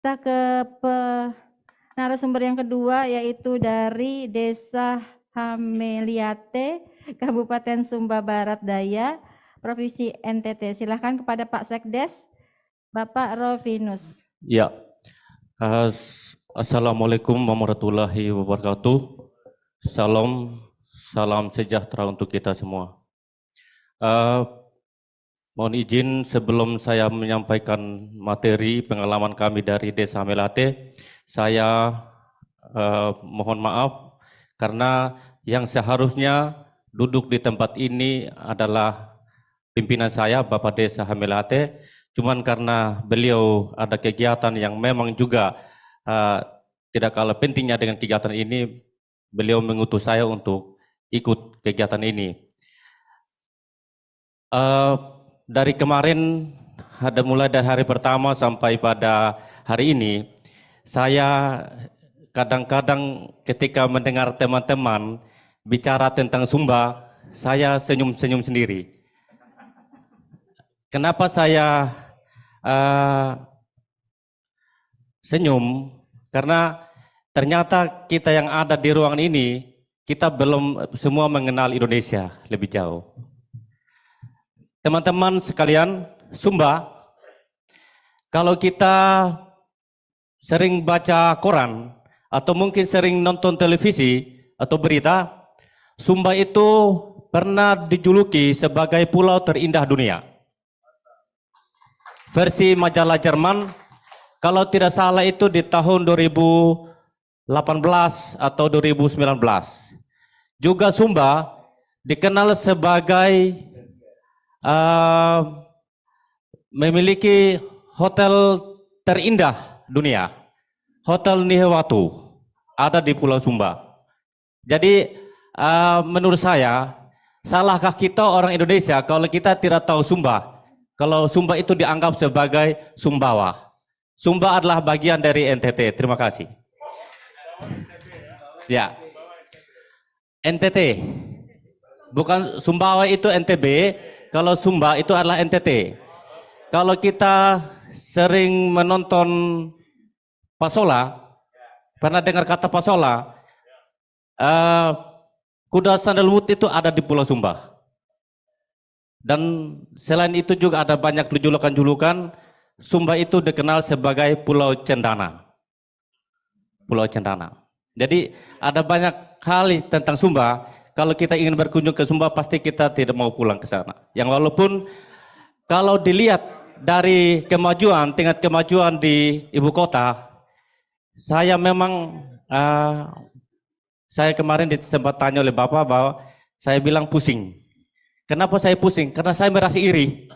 Kita ke narasumber yang kedua, yaitu dari Desa Hameliate, Kabupaten Sumba Barat Daya, Provinsi NTT. Silahkan kepada Pak Sekdes, Bapak Rovinus. Ya, Assalamualaikum warahmatullahi wabarakatuh. Salam sejahtera untuk kita semua. Mohon izin sebelum saya menyampaikan materi pengalaman kami dari Desa Melate, saya mohon maaf karena yang seharusnya duduk di tempat ini adalah pimpinan saya, Bapak Desa Melate. Cuman karena beliau ada kegiatan yang memang juga tidak kalah pentingnya dengan kegiatan ini, beliau mengutus saya untuk ikut kegiatan ini. Dari kemarin, mulai dari hari pertama sampai pada hari ini, saya kadang-kadang ketika mendengar teman-teman bicara tentang Sumba, saya senyum-senyum sendiri. Kenapa saya senyum? Karena ternyata kita yang ada di ruangan ini, kita belum semua mengenal Indonesia lebih jauh. Teman-teman sekalian, Sumba, kalau kita sering baca koran atau mungkin sering nonton televisi atau berita, Sumba itu pernah dijuluki sebagai pulau terindah dunia. Versi majalah Jerman, kalau tidak salah itu di tahun 2018 atau 2019. Juga Sumba dikenal sebagai memiliki hotel terindah dunia, Hotel Nihiwatu, ada di Pulau Sumba. Jadi menurut saya, salahkah kita orang Indonesia kalau kita tidak tahu Sumba? Kalau Sumba itu dianggap sebagai Sumbawa. Sumba adalah bagian dari NTT. Terima kasih. Ya, NTT, bukan Sumbawa itu NTB. Kalau Sumba itu adalah NTT. Kalau kita sering menonton Pasola, pernah dengar kata Pasola, kuda sandalwood itu ada di Pulau Sumba. Dan selain itu juga ada banyak julukan-julukan. Sumba itu dikenal sebagai Pulau Cendana. Pulau Cendana. Jadi ada banyak hal tentang Sumba. Kalau kita ingin berkunjung ke Sumba, pasti kita tidak mau pulang ke sana. Yang walaupun kalau dilihat dari kemajuan, tingkat kemajuan di ibu kota, saya memang, saya kemarin di tempat tanya oleh Bapak bahwa saya bilang pusing. Kenapa saya pusing? Karena saya merasa iri.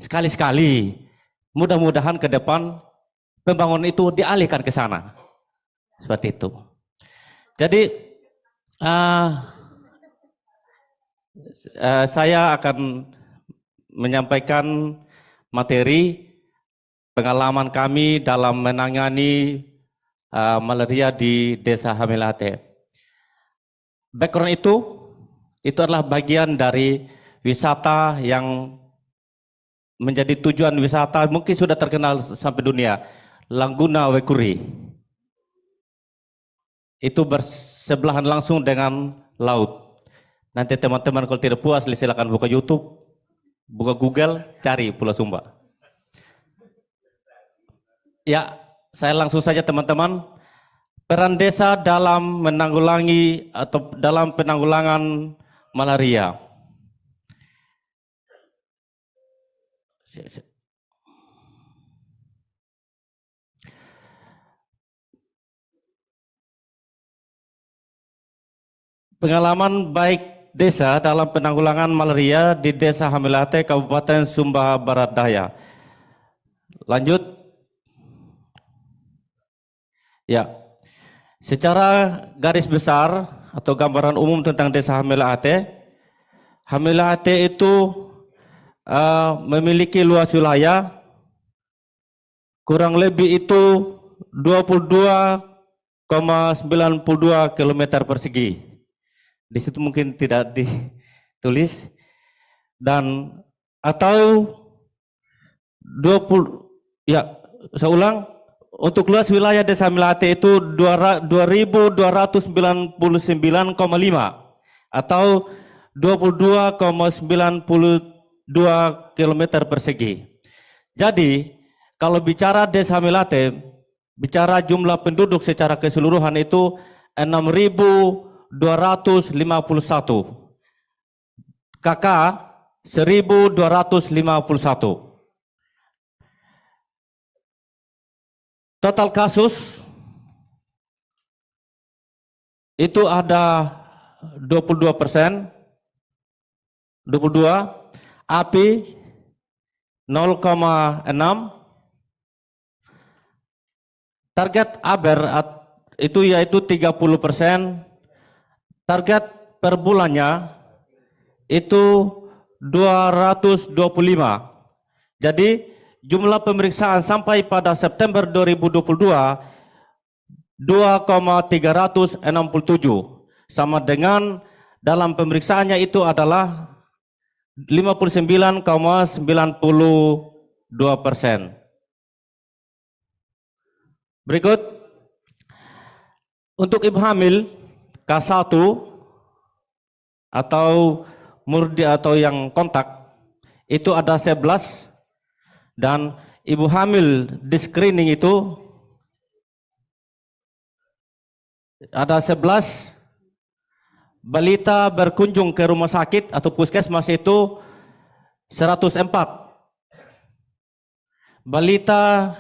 Sekali-sekali, mudah-mudahan ke depan pembangunan itu dialihkan ke sana. Seperti itu. Jadi, saya akan menyampaikan materi pengalaman kami dalam menangani malaria di Desa Hamilate. Background itu adalah bagian dari wisata yang menjadi tujuan wisata mungkin sudah terkenal sampai dunia, Langguna Wekuri. Itu bersebelahan langsung dengan laut. Nanti teman-teman kalau tidak puas silakan buka YouTube, buka Google, cari Pulau Sumba. Ya, saya langsung saja teman-teman. Peran desa dalam menanggulangi atau dalam penanggulangan malaria. Pengalaman baik desa dalam penanggulangan malaria di Desa Hamilate, Kabupaten Sumba Barat Daya. Lanjut. Ya, secara garis besar atau gambaran umum tentang Desa Hamilate, Hamilate itu memiliki luas wilayah kurang lebih itu 22,92 km persegi. Di situ mungkin tidak ditulis, dan atau 20, ya saya ulang, untuk luas wilayah Desa Melate itu 2.299,5 atau 22,92 km persegi. Jadi kalau bicara Desa Melate, bicara jumlah penduduk secara keseluruhan itu 6.251, KK 1.251. Total kasus itu ada 22%, 22, api 0,6, target Aber itu yaitu 30%, target per bulannya itu 225. Jadi jumlah pemeriksaan sampai pada September 2022 2,367, sama dengan dalam pemeriksaannya itu adalah 59,92%. Berikut, untuk ibu hamil K1 atau murdi atau yang kontak itu ada 11, dan ibu hamil di screening itu ada 11, balita berkunjung ke rumah sakit atau puskesmas itu 104, balita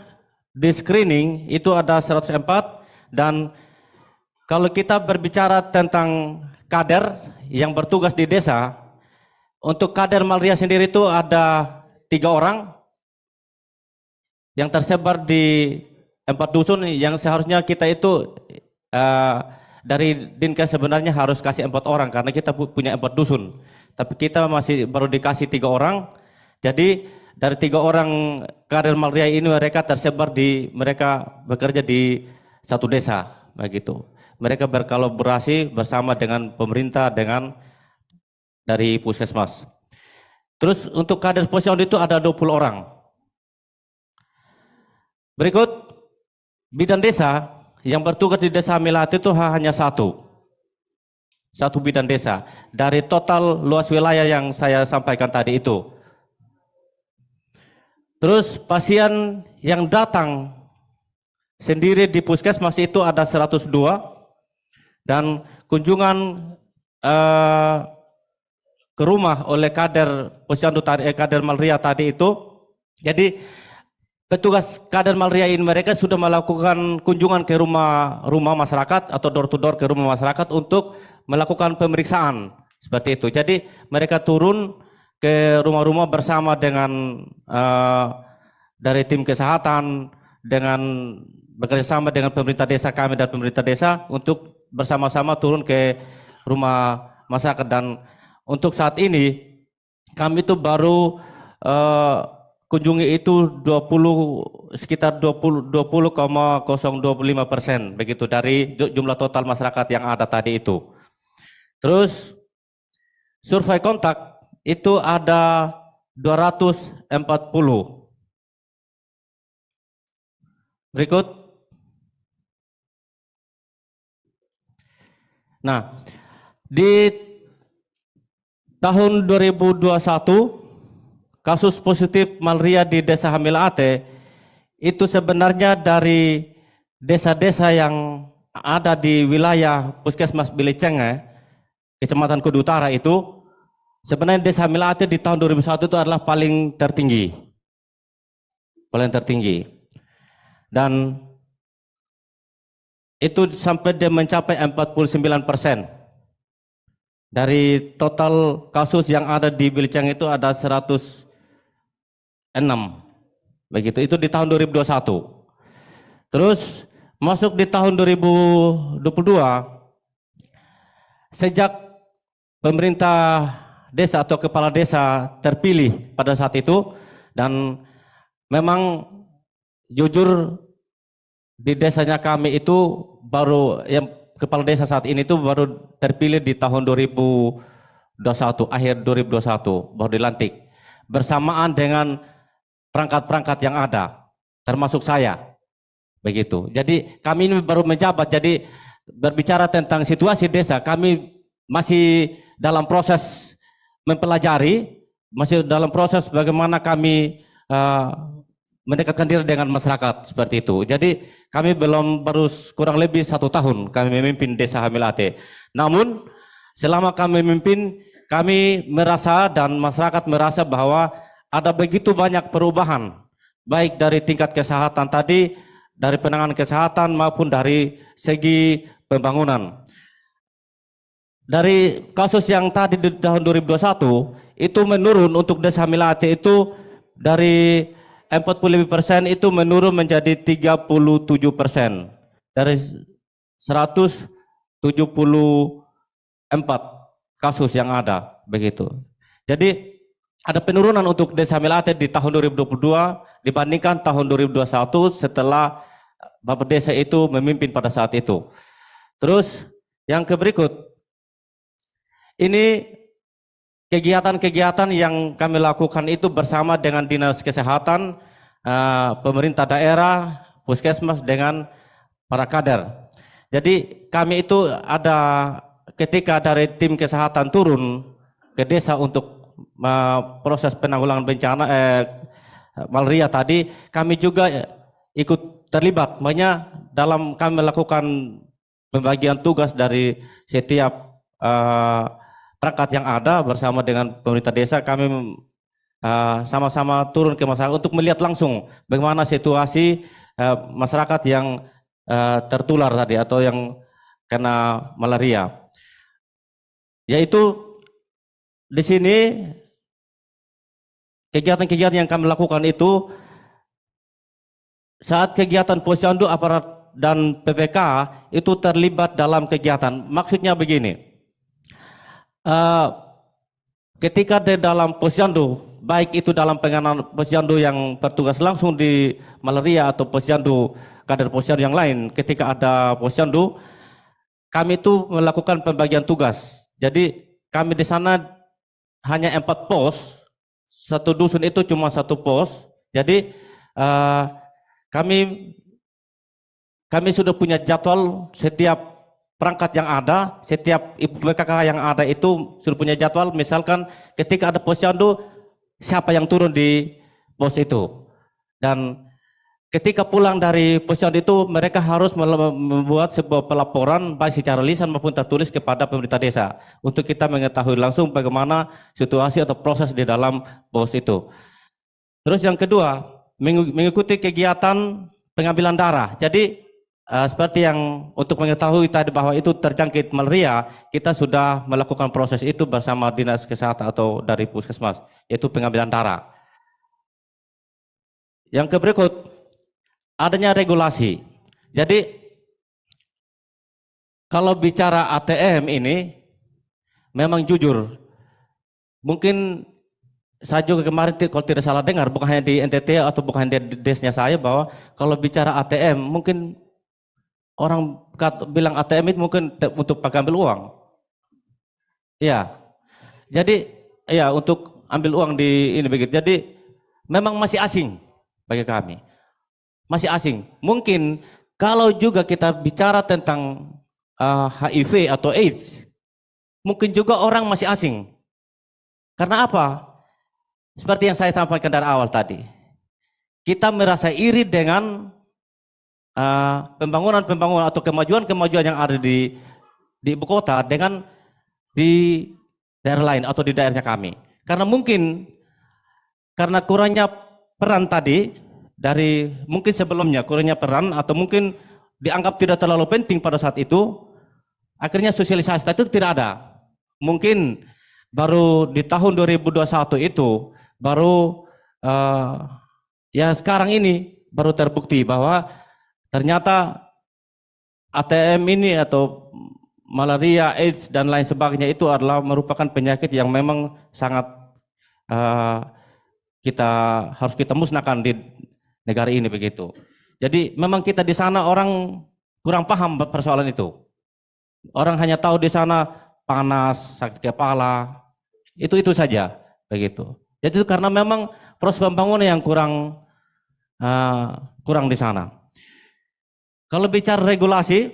di screening itu ada 104, dan kalau kita berbicara tentang kader yang bertugas di desa, untuk kader malaria sendiri itu ada 3 orang yang tersebar di 4 dusun, yang seharusnya kita itu dari Dinkes sebenarnya harus kasih 4 orang karena kita punya 4 dusun, tapi kita masih baru dikasih 3 orang. Jadi dari 3 orang kader malaria ini mereka tersebar mereka bekerja di satu desa, begitu. Mereka berkolaborasi bersama dengan pemerintah, dengan dari puskesmas. Terus untuk kader posyandu itu ada 20 orang. Berikut, bidan desa yang bertugas di Desa Melate itu hanya satu bidan desa dari total luas wilayah yang saya sampaikan tadi itu. Terus pasien yang datang sendiri di puskesmas itu ada 102, dan kunjungan ke rumah oleh kader posyandu tadi, kader malaria tadi itu. Jadi petugas kader malaria ini mereka sudah melakukan kunjungan ke rumah masyarakat atau door to door ke rumah masyarakat untuk melakukan pemeriksaan seperti itu. Jadi mereka turun ke rumah-rumah bersama dengan dari tim kesehatan, dengan bekerjasama dengan pemerintah desa kami dan pemerintah desa untuk bersama-sama turun ke rumah masyarakat. Dan untuk saat ini kami itu baru kunjungi itu sekitar 20,025% begitu dari jumlah total masyarakat yang ada tadi itu. Terus survei kontak itu ada 240. Berikut. Nah, di tahun 2021 kasus positif malaria di Desa Melate itu sebenarnya dari desa-desa yang ada di wilayah Puskesmas Bilicenge, Kecamatan Kudu Utara itu, sebenarnya Desa Melate di tahun 2001 itu adalah paling tertinggi. Dan itu sampai dia mencapai 49%. Dari total kasus yang ada di Biliceng itu ada 106. Begitu, itu di tahun 2021. Terus masuk di tahun 2022, sejak pemerintah desa atau kepala desa terpilih pada saat itu, dan memang jujur di desanya kami itu baru, yang kepala desa saat ini itu baru terpilih di tahun 2021, akhir 2021 baru dilantik, bersamaan dengan perangkat-perangkat yang ada, termasuk saya. begitu. Jadi kami ini baru menjabat, jadi berbicara tentang situasi desa, kami masih dalam proses mempelajari, masih dalam proses bagaimana kami mendekatkan diri dengan masyarakat seperti itu. Jadi kami baru kurang lebih 1 tahun kami memimpin Desa Hamilate. Namun selama kami memimpin, kami merasa dan masyarakat merasa bahwa ada begitu banyak perubahan, baik dari tingkat kesehatan tadi, dari penanganan kesehatan maupun dari segi pembangunan. Dari kasus yang tadi di tahun 2021 itu menurun untuk Desa Hamilate itu dari 45% itu menurun menjadi 37% dari 174 kasus yang ada begitu. Jadi ada penurunan untuk Desa Hamilate di tahun 2022 dibandingkan tahun 2021 setelah Bapak Desa itu memimpin pada saat itu. Terus yang berikut, ini kegiatan-kegiatan yang kami lakukan itu bersama dengan Dinas Kesehatan, pemerintah daerah, puskesmas dengan para kader. Jadi kami itu ada ketika dari tim kesehatan turun ke desa untuk proses penanggulangan bencana malaria tadi, kami juga ikut terlibat banyak dalam kami melakukan pembagian tugas dari setiap perangkat yang ada bersama dengan pemerintah desa. Kami sama-sama turun ke masyarakat untuk melihat langsung bagaimana situasi masyarakat yang tertular tadi atau yang kena malaria. Yaitu di sini kegiatan-kegiatan yang kami lakukan itu saat kegiatan Posyandu, aparat dan PPK itu terlibat dalam kegiatan. Maksudnya begini, ketika di dalam Posyandu, baik itu dalam penanganan Posyandu yang bertugas langsung di malaria atau Posyandu kader Posyandu yang lain, ketika ada Posyandu, kami itu melakukan pembagian tugas. Jadi kami di sana hanya 4 pos, satu dusun itu cuma 1 pos. Jadi kami sudah punya jadwal setiap perangkat yang ada, setiap ibu PKK yang ada itu sudah punya jadwal. Misalkan ketika ada Posyandu, siapa yang turun di pos itu. Dan ketika pulang dari Posyandu itu, mereka harus membuat sebuah pelaporan baik secara lisan maupun tertulis kepada pemerintah desa untuk kita mengetahui langsung bagaimana situasi atau proses di dalam pos itu. Terus yang kedua, mengikuti kegiatan pengambilan darah. Jadi seperti yang untuk mengetahui tadi bahwa itu terjangkit malaria, kita sudah melakukan proses itu bersama Dinas Kesehatan atau dari puskesmas, yaitu pengambilan darah. Yang berikut, adanya regulasi. Jadi kalau bicara ATM ini memang jujur, mungkin saya juga kemarin kalau tidak salah dengar, bukan hanya di NTT atau bukan hanya di desnya saya, bahwa kalau bicara ATM mungkin orang bilang ATM itu mungkin untuk pakai ambil uang. Ya, jadi ya untuk ambil uang di ini begitu. Jadi memang masih asing bagi kami, masih asing. Mungkin kalau juga kita bicara tentang HIV atau AIDS, mungkin juga orang masih asing. Karena apa? Seperti yang saya sampaikan dari awal tadi, kita merasa iri dengan pembangunan atau kemajuan yang ada di ibu kota dengan di daerah lain atau di daerahnya kami. Karena mungkin karena kurangnya peran tadi dari mungkin sebelumnya kurangnya peran atau mungkin dianggap tidak terlalu penting pada saat itu, akhirnya sosialisasi itu tidak ada. Mungkin baru di tahun 2021 itu baru ya sekarang ini baru terbukti bahwa ternyata ATM ini atau malaria, AIDS dan lain sebagainya itu adalah merupakan penyakit yang memang sangat harus kita musnahkan di negara ini begitu. Jadi memang kita di sana orang kurang paham persoalan itu. Orang hanya tahu di sana panas, sakit kepala, itu saja begitu. Jadi itu karena memang proses pembangunan yang kurang di sana. Kalau bicara regulasi,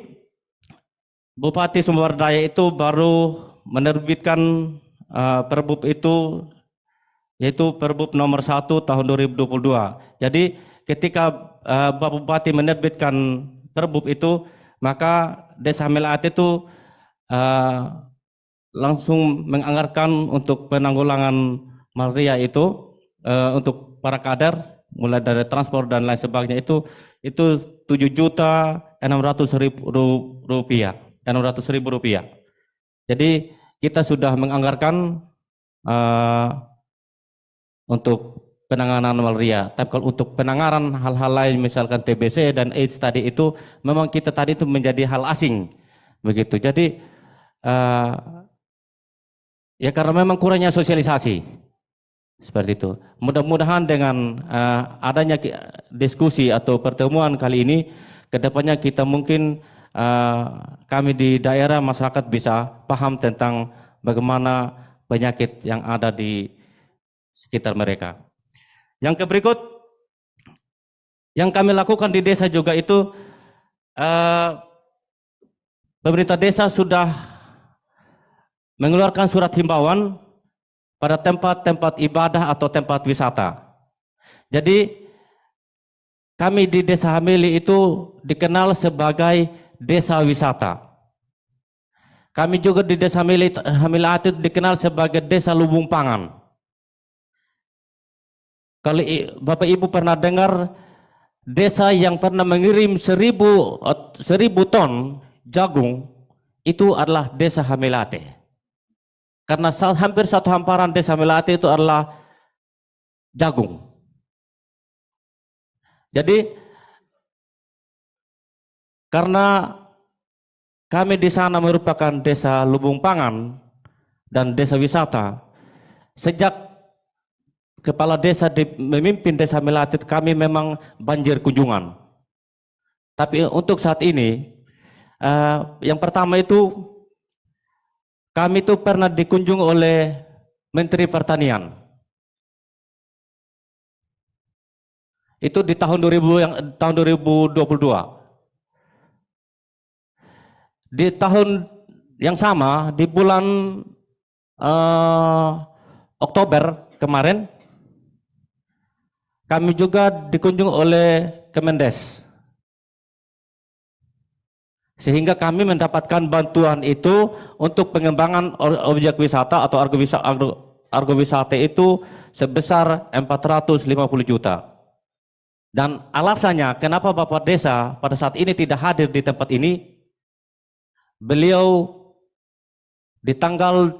Bupati Sumber Daya itu baru menerbitkan Perbup itu, yaitu Perbup nomor 1 tahun 2022. Jadi ketika Bapak Bupati menerbitkan Perbup itu, maka Desa Melate itu langsung menganggarkan untuk penanggulangan malaria itu untuk para kader, mulai dari transport dan lain sebagainya itu 7.600.000 rupiah, 600.000 rupiah. Jadi kita sudah menganggarkan untuk penanganan malaria. Tapi kalau untuk penanganan hal-hal lain, misalkan TBC dan AIDS tadi itu, memang kita tadi itu menjadi hal asing, begitu. Jadi ya karena memang kurangnya sosialisasi. Seperti itu. Mudah-mudahan dengan adanya diskusi atau pertemuan kali ini, kedepannya kita mungkin kami di daerah masyarakat bisa paham tentang bagaimana penyakit yang ada di sekitar mereka. Yang berikut, yang kami lakukan di desa juga itu, pemerintah desa sudah mengeluarkan surat himbauan pada tempat-tempat ibadah atau tempat wisata. Jadi kami di Desa Hamili itu dikenal sebagai desa wisata. Kami juga di Desa Hamili itu dikenal sebagai desa lumbung pangan. Kalau Bapak Ibu pernah dengar desa yang pernah mengirim 1.000 ton jagung, itu adalah Desa Hamilate. Karena hampir satu hamparan Desa Melate itu adalah jagung. Jadi karena kami di sana merupakan desa lumbung pangan dan desa wisata, sejak kepala desa memimpin Desa Melate, kami memang banjir kunjungan. Tapi untuk saat ini, yang pertama itu kami itu pernah dikunjung oleh Menteri Pertanian. Itu di tahun 2022. Di tahun yang sama, di bulan Oktober kemarin, kami juga dikunjung oleh Kemendes. Sehingga kami mendapatkan bantuan itu untuk pengembangan objek wisata atau argowisata itu sebesar 450 juta. Dan alasannya kenapa Bapak Desa pada saat ini tidak hadir di tempat ini, beliau di tanggal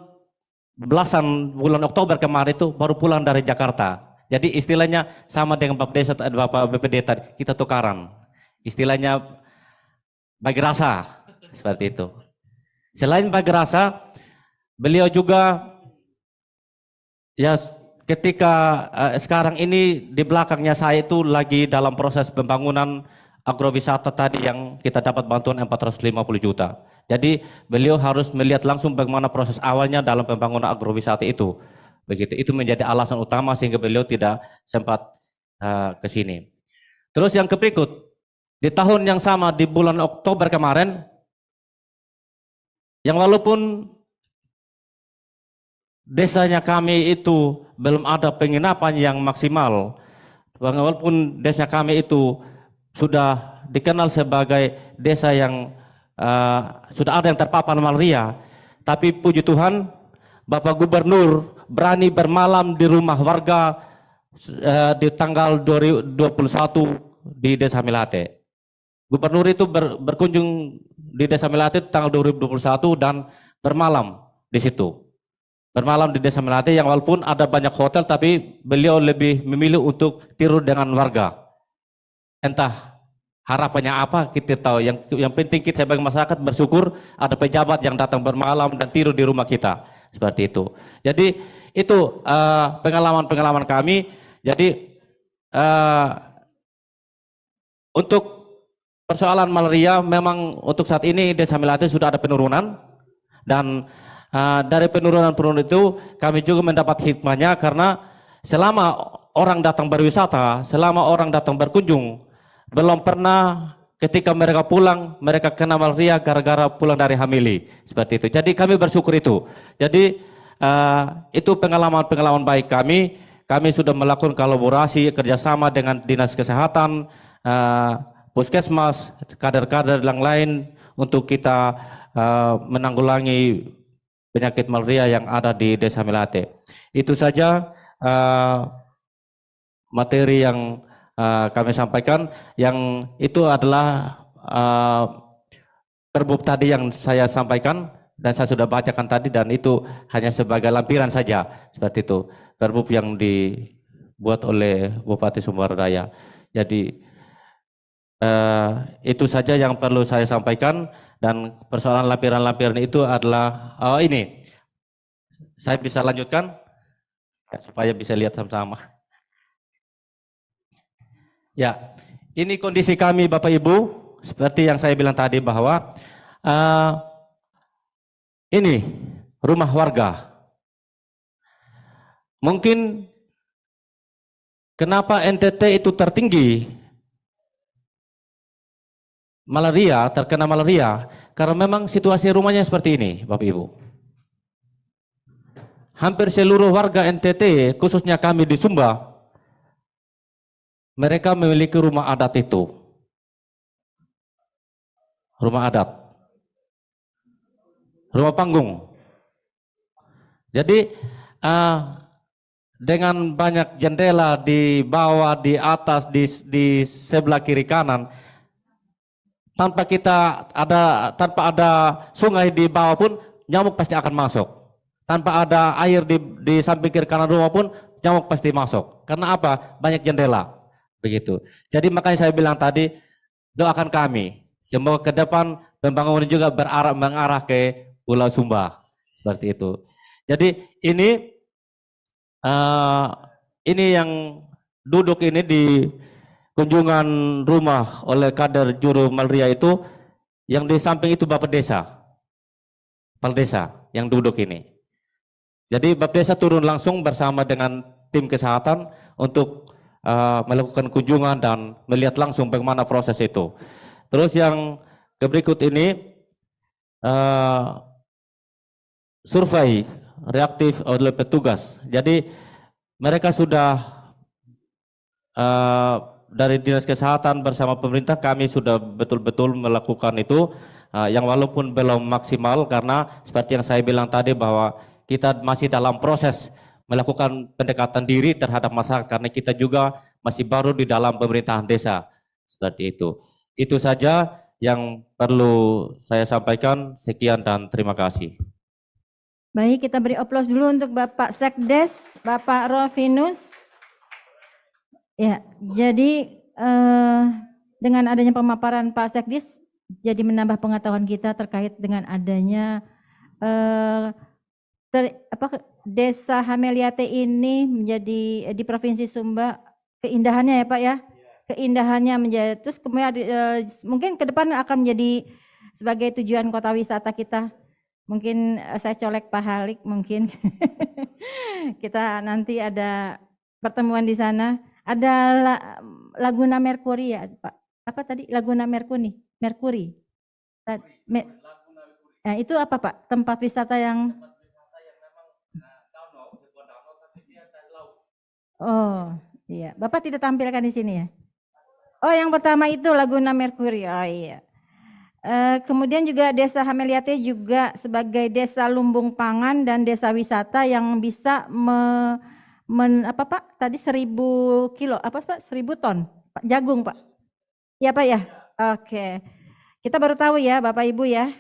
belasan bulan Oktober kemarin itu baru pulang dari Jakarta. Jadi istilahnya sama dengan Bapak Desa, Bapak BPD tadi, kita tukaran. Istilahnya bagi rasa, seperti itu. Selain bagi rasa, beliau juga ya ketika sekarang ini di belakangnya saya itu lagi dalam proses pembangunan agrowisata tadi yang kita dapat bantuan 450 juta. Jadi beliau harus melihat langsung bagaimana proses awalnya dalam pembangunan agrowisata itu. Begitu, itu menjadi alasan utama sehingga beliau tidak sempat ke sini. Terus yang berikut, di tahun yang sama di bulan Oktober kemarin, yang walaupun desanya kami itu belum ada penginapan yang maksimal, walaupun desa kami itu sudah dikenal sebagai desa yang sudah ada yang terpapar malaria, tapi puji Tuhan Bapak Gubernur berani bermalam di rumah warga di tanggal 21 di Desa Melate. Gubernur itu berkunjung di Desa Melate tanggal 2021 dan bermalam di situ. Bermalam di Desa Melate yang walaupun ada banyak hotel tapi beliau lebih memilih untuk tidur dengan warga. Entah harapannya apa kita tahu, yang penting kita sebagai masyarakat bersyukur ada pejabat yang datang bermalam dan tidur di rumah kita. Seperti itu. Jadi itu pengalaman-pengalaman kami. Jadi untuk persoalan malaria memang untuk saat ini Desa Melate sudah ada penurunan, dan dari penurunan itu kami juga mendapat hikmahnya karena selama orang datang berwisata, selama orang datang berkunjung, belum pernah ketika mereka pulang, mereka kena malaria gara-gara pulang dari hamili, seperti itu. Jadi kami bersyukur itu. Jadi itu pengalaman-pengalaman baik kami. Kami sudah melakukan kolaborasi kerjasama dengan dinas kesehatan, puskesmas, kader-kader yang lain untuk kita menanggulangi penyakit malaria yang ada di Desa Melate. Itu saja materi yang kami sampaikan. Yang itu adalah perbub tadi yang saya sampaikan dan saya sudah bacakan tadi, dan itu hanya sebagai lampiran saja, seperti itu. Perbub yang dibuat oleh Bupati Sumber Daya. Jadi itu saja yang perlu saya sampaikan, dan persoalan lampiran-lampiran itu adalah ini. Saya bisa lanjutkan ya, supaya bisa lihat sama-sama. Ya, ini kondisi kami Bapak Ibu, seperti yang saya bilang tadi bahwa ini rumah warga. Mungkin kenapa NTT itu tertinggi malaria, terkena malaria, karena memang situasi rumahnya seperti ini Bapak Ibu. Hampir seluruh warga NTT, khususnya kami di Sumba, mereka memiliki rumah adat itu. Rumah adat. Rumah panggung. Jadi dengan banyak jendela di bawah, di atas, di sebelah kiri kanan, tanpa ada sungai di bawah pun nyamuk pasti akan masuk. Tanpa ada air di samping kiri kanan rumah pun nyamuk pasti masuk. Karena apa? Banyak jendela. Begitu. Jadi makanya saya bilang tadi, doakan kami semoga ke depan pembangunan juga mengarah ke Pulau Sumba. Seperti itu. Jadi ini yang duduk ini di kunjungan rumah oleh kader juru malaria itu, yang di samping itu Bapak Desa. Kepala Desa yang duduk ini. Jadi Bapak Desa turun langsung bersama dengan tim kesehatan untuk melakukan kunjungan dan melihat langsung bagaimana proses itu. Terus yang berikut ini survei reaktif oleh petugas. Jadi mereka sudah dari Dinas Kesehatan bersama pemerintah, kami sudah betul-betul melakukan itu, yang walaupun belum maksimal karena seperti yang saya bilang tadi bahwa kita masih dalam proses melakukan pendekatan diri terhadap masyarakat karena kita juga masih baru di dalam pemerintahan desa, seperti itu. Itu saja yang perlu saya sampaikan. Sekian dan terima kasih. Baik, kita beri aplaus dulu untuk Bapak Sekdes, Bapak Rovinus. Ya, jadi dengan adanya pemaparan Pak Sekdes, jadi menambah pengetahuan kita terkait dengan adanya Desa Hameliate ini menjadi di Provinsi Sumba, keindahannya ya Pak ya, keindahannya menjadi, terus kemudian mungkin ke depan akan menjadi sebagai tujuan kota wisata kita. Mungkin saya colek Pak Halik, mungkin kita nanti ada pertemuan di sana. Ada Laguna Merkuri ya Pak, apa tadi Laguna Merkuri. Nah, itu apa Pak, tempat wisata yang oh iya, Bapak tidak tampilkan di sini ya? Oh yang pertama itu Laguna Merkuri, oh iya. Kemudian juga Desa Hameliate juga sebagai desa lumbung pangan dan desa wisata yang bisa apa Pak tadi 1000 kilo apa Pak 1000 ton Pak, jagung Pak ya Pak ya. Oke, kita baru tahu ya Bapak Ibu ya.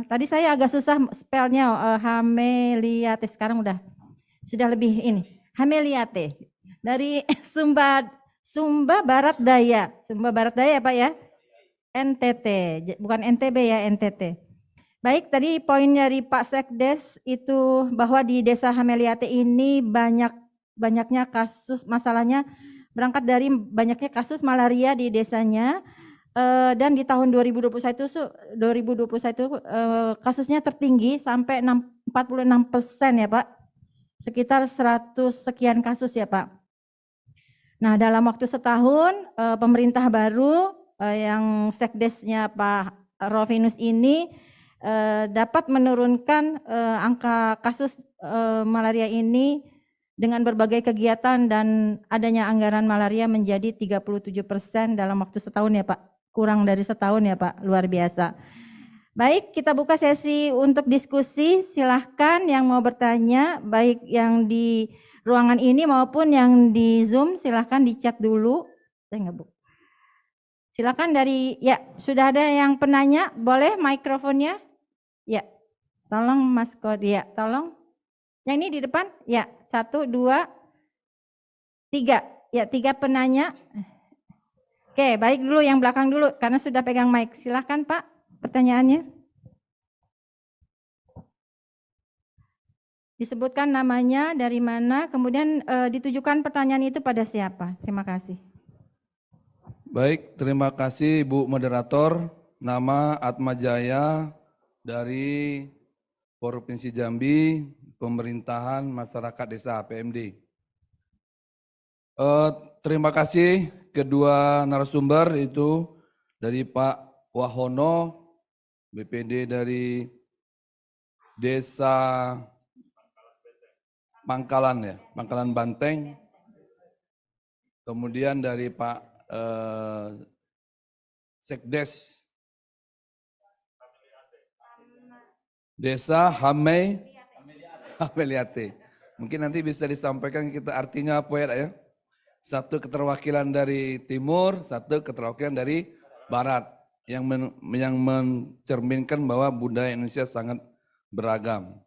Tadi saya agak susah spellnya Hameliate, sekarang sudah lebih ini. Hameliate dari Sumba Barat Daya Pak ya, NTT, bukan NTB ya, NTT. Baik, tadi poin dari Pak Sekdes itu bahwa di Desa Hameliate ini banyaknya kasus, masalahnya berangkat dari banyaknya kasus malaria di desanya, dan di tahun 2021 kasusnya tertinggi sampai 46% ya Pak, sekitar 100 sekian kasus ya Pak. Nah dalam waktu setahun pemerintah baru yang sekdesnya Pak Rovinus ini dapat menurunkan angka kasus malaria ini dengan berbagai kegiatan dan adanya anggaran malaria menjadi 37% dalam waktu setahun ya Pak. Kurang dari setahun ya Pak, luar biasa. Baik, kita buka sesi untuk diskusi. Silahkan yang mau bertanya, baik yang di ruangan ini maupun yang di Zoom, silahkan di chat dulu. Saya nggak Bu. Silahkan dari, ya sudah ada yang penanya, boleh mikrofonnya? Ya, tolong Mas Kodi, ya tolong. Yang ini di depan, ya 1, 2, 3. Ya 3 penanya. Oke, baik dulu yang belakang dulu, karena sudah pegang mic. Silahkan Pak, pertanyaannya. Disebutkan namanya, dari mana, kemudian ditujukan pertanyaan itu pada siapa. Terima kasih. Baik, terima kasih Bu Moderator. Nama Atma Jaya dari Provinsi Jambi, Pemerintahan Masyarakat Desa PMD. Terima kasih kedua narasumber itu dari Pak Wahono, BPD dari Desa Pangkalan ya, Pangkalan Banteng. Kemudian dari Pak Sekdes Desa Hameliate. Mungkin nanti bisa disampaikan kita artinya apa ya? Satu keterwakilan dari timur, satu keterwakilan dari barat yang mencerminkan bahwa budaya Indonesia sangat beragam.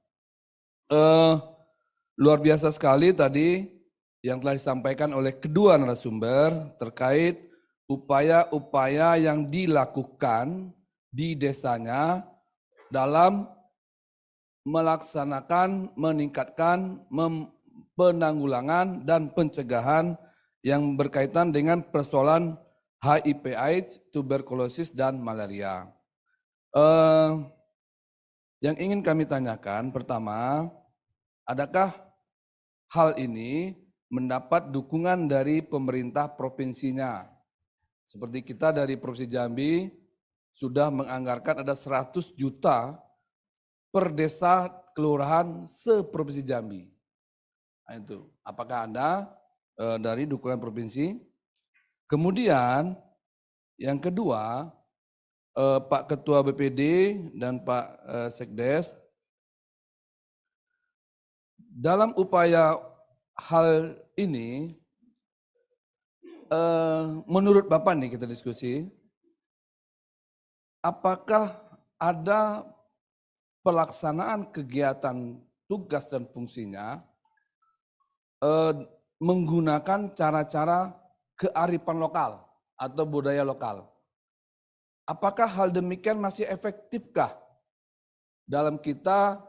Luar biasa sekali tadi yang telah disampaikan oleh kedua narasumber terkait upaya-upaya yang dilakukan di desanya dalam melaksanakan, meningkatkan penanggulangan dan pencegahan yang berkaitan dengan persoalan HIV/AIDS, tuberkulosis, dan malaria. Yang ingin kami tanyakan, pertama, adakah hal ini mendapat dukungan dari pemerintah provinsinya? Seperti kita dari Provinsi Jambi sudah menganggarkan ada 100 juta per desa kelurahan se-Provinsi Jambi. Nah, itu, apakah ada dari dukungan provinsi? Kemudian yang kedua, Pak Ketua BPD dan Pak Sekdes, dalam upaya hal ini, menurut Bapak nih kita diskusi, apakah ada pelaksanaan kegiatan tugas dan fungsinya menggunakan cara-cara kearifan lokal atau budaya lokal? Apakah hal demikian masih efektifkah dalam kita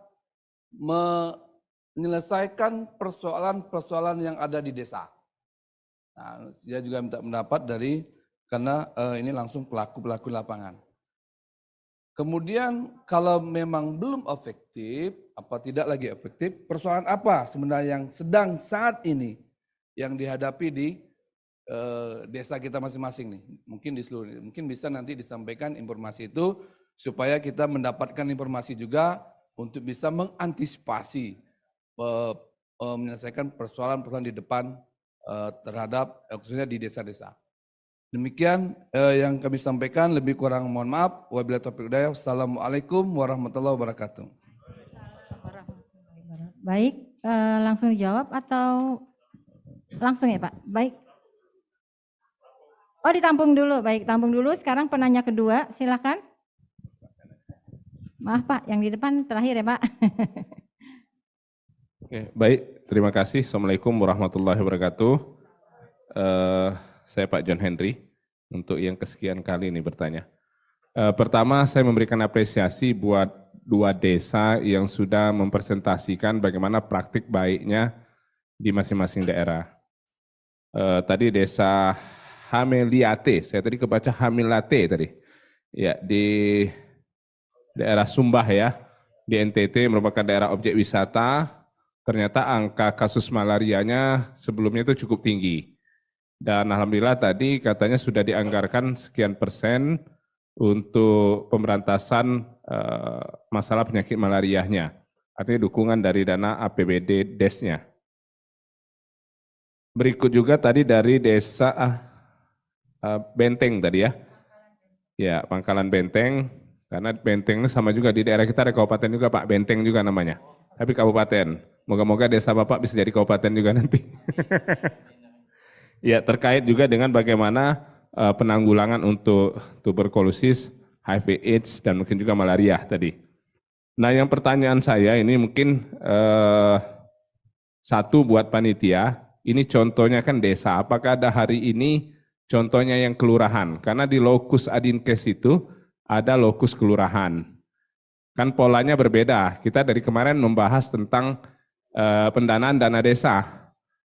menyelesaikan persoalan-persoalan yang ada di desa? Nah, saya juga minta pendapat dari, karena ini langsung pelaku-pelaku lapangan. Kemudian kalau memang belum efektif, apa tidak lagi efektif, persoalan apa sebenarnya yang sedang saat ini yang dihadapi di desa kita masing-masing nih, mungkin di seluruh, mungkin bisa nanti disampaikan informasi itu supaya kita mendapatkan informasi juga untuk bisa mengantisipasi menyelesaikan persoalan-persoalan di depan terhadap khususnya di desa-desa. Demikian yang kami sampaikan, lebih kurang mohon maaf. Wabillahi taufiq wal hidayah. Assalamualaikum warahmatullahi wabarakatuh. Baik, langsung dijawab atau langsung ya Pak? Baik. Oh, ditampung dulu. Baik, tampung dulu. Sekarang penanya kedua, silakan. Maaf Pak, yang di depan terakhir ya Pak. Oke, baik. Terima kasih. Assalamualaikum warahmatullahi wabarakatuh. Saya Pak John Henry, untuk yang kesekian kali ini bertanya. Pertama, saya memberikan apresiasi buat dua desa yang sudah mempresentasikan bagaimana praktik baiknya di masing-masing daerah. Tadi desa Hameliate, saya tadi kebaca Hamilate tadi. Ya, di daerah Sumbah ya, di NTT merupakan daerah objek wisata, ternyata angka kasus malarianya sebelumnya itu cukup tinggi. Dan alhamdulillah tadi katanya sudah dianggarkan sekian persen untuk pemberantasan masalah penyakit malarianya. Artinya dukungan dari dana APBD DES-nya. Berikut juga tadi dari desa Benteng tadi ya. Ya, Pangkalan Benteng. Karena Benteng ini sama juga di daerah kita ada kabupaten juga Pak, Benteng juga namanya. Tapi kabupaten. Moga-moga desa Bapak bisa jadi kabupaten juga nanti. Ya, terkait juga dengan bagaimana penanggulangan untuk tuberkulosis, HIV AIDS, dan mungkin juga malaria tadi. Nah, yang pertanyaan saya ini mungkin satu buat panitia, ini contohnya kan desa, apakah ada hari ini contohnya yang kelurahan? Karena di lokus Adinkes itu ada lokus kelurahan. Kan polanya berbeda, kita dari kemarin membahas tentang pendanaan dana desa.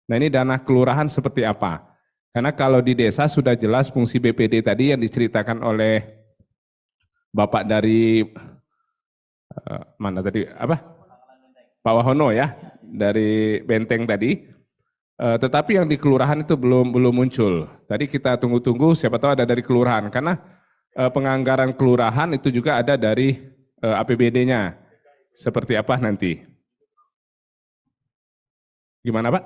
Nah ini dana kelurahan seperti apa? Karena kalau di desa sudah jelas fungsi BPD tadi yang diceritakan oleh Bapak dari mana tadi apa? Pak Wahono ya dari Benteng tadi. Tetapi yang di kelurahan itu belum muncul. Tadi kita tunggu-tunggu siapa tahu ada dari kelurahan karena penganggaran kelurahan itu juga ada dari APBD-nya. Seperti apa nanti? Gimana Pak?